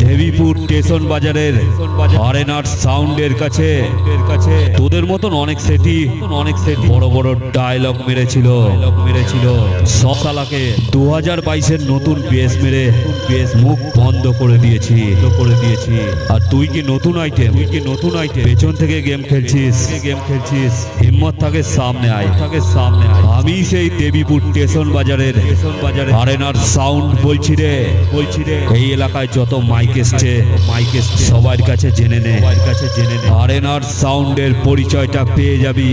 Debipur station বাজারের আরেনার সাউন্ডের কাছে তোদের মতন অনেক সেটি বড় বড় ডায়লগ মেরেছিল সকালাকে 2022-এর নতুন বেস মেরে মুখ বন্ধ করে দিয়েছি। আর তুই কি নতুন আইটেম পেছন থেকে গেম খেলছিস হিম্মত থাকে সামনে আয়। আমি সেই দেবীপুর স্টেশন বাজারের আরেনার সাউন্ড বলছি রে। এই এলাকায় যত মাইক এসছে সবার কাছে জেনে নে আরেনার সাউন্ডের পরিচয়টা পেয়ে যাবি।